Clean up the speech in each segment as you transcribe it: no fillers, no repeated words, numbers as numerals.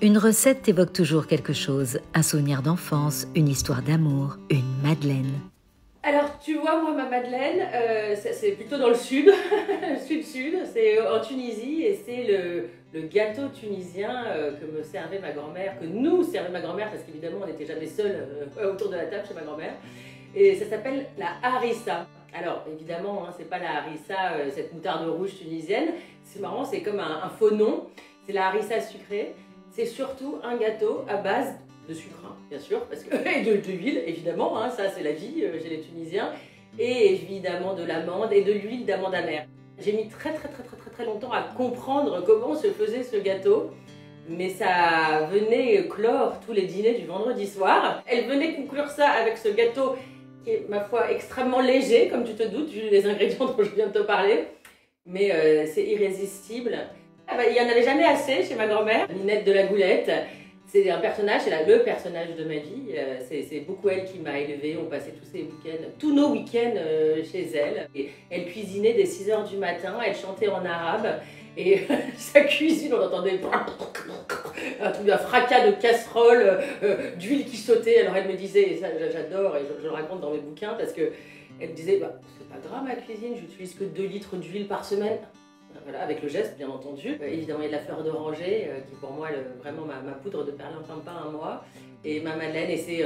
Une recette évoque toujours quelque chose, un souvenir d'enfance, une histoire d'amour, une madeleine. Alors tu vois, moi ma madeleine, c'est plutôt dans le sud, sud-sud, c'est en Tunisie et c'est le gâteau tunisien que me servait ma grand-mère, que nous servait ma grand-mère parce qu'évidemment on n'était jamais seuls autour de la table chez ma grand-mère. Et ça s'appelle la harissa. Alors évidemment, hein, c'est pas la harissa, cette moutarde rouge tunisienne, c'est marrant, c'est comme un faux nom, c'est la harissa sucrée. C'est surtout un gâteau à base de sucre, hein, bien sûr, parce que, et de l'huile, évidemment, hein, ça c'est la vie chez les Tunisiens, et évidemment de l'amande et de l'huile d'amande amère. J'ai mis très longtemps à comprendre comment se faisait ce gâteau, mais ça venait clore tous les dîners du vendredi soir. Elle venait conclure ça avec ce gâteau qui est, ma foi, extrêmement léger, comme tu te doutes, vu les ingrédients dont je viens de te parler, mais c'est irrésistible. Ah bah, il n'y en avait jamais assez chez ma grand-mère. Ninette de la Goulette, c'est un personnage, c'est le personnage de ma vie. C'est beaucoup elle qui m'a élevée. On passait tous ses week-ends, tous nos week-ends chez elle. Et elle cuisinait dès 6 h du matin, elle chantait en arabe. Et sa cuisine, on entendait un fracas de casserole, d'huile qui sautait. Alors elle me disait, et ça j'adore, et je le raconte dans mes bouquins, parce que elle me disait, bah, c'est pas grave ma cuisine, j'utilise que 2 litres d'huile par semaine. Voilà, avec le geste, bien entendu. Évidemment, il y a de la fleur d'oranger, qui pour moi, vraiment ma poudre de perlimpinpin à moi. Et ma madeleine, et c'est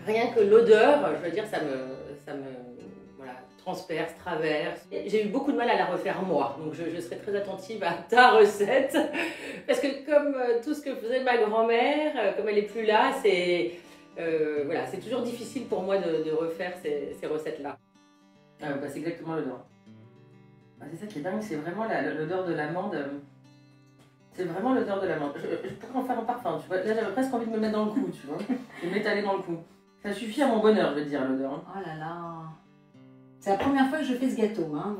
rien que l'odeur, je veux dire, ça me voilà, transperce, traverse. J'ai eu beaucoup de mal à la refaire moi, donc je serai très attentive à ta recette. Parce que comme tout ce que faisait ma grand-mère, comme elle n'est plus là, c'est voilà, c'est toujours difficile pour moi de refaire ces recettes-là. Bah, c'est exactement l'odeur. C'est ça qui est dingue, c'est vraiment l'odeur de l'amande. C'est vraiment l'odeur de l'amande. Je pourrais en faire un parfum, tu vois. Là, j'avais presque envie de me mettre dans le cou, tu vois. De m'étaler dans le cou. Ça suffit à mon bonheur, je veux te dire, l'odeur. Hein. Oh là là. C'est la première fois que je fais ce gâteau. Hein,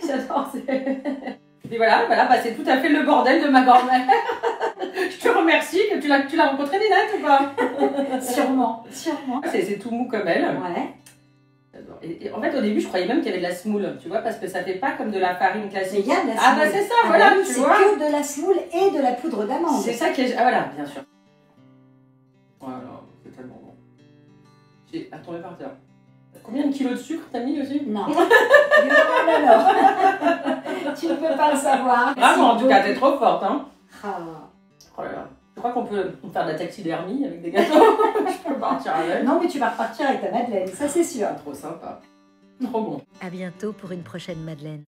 J'adore. Et voilà, bah, c'est tout à fait le bordel de ma grand-mère. Je te remercie. Tu l'as rencontrée, Ninette, ou pas? Sûrement, sûrement. C'est tout mou comme elle. Ouais. Et en fait, au début, je croyais même qu'il y avait de la semoule, tu vois, parce que ça fait pas comme de la farine classique. Mais il y a de la semoule. Ah bah c'est ça, voilà, tu vois. C'est que de la semoule et de la poudre d'amande. C'est ça qui est... Ah voilà, bien sûr. Voilà, c'est tellement bon. J'ai retombé par terre. Combien de kilos de sucre t'as mis aussi? Non. Non. Tu ne peux pas le savoir. Ah bon, en tout cas, t'es trop forte, hein. Ah. Oh là là. Je crois qu'on peut faire de la taxidermie avec des gâteaux. Je peux partir avec. Non, mais tu vas repartir avec ta madeleine, ça c'est sûr. Trop sympa. Trop bon. À bientôt pour une prochaine madeleine.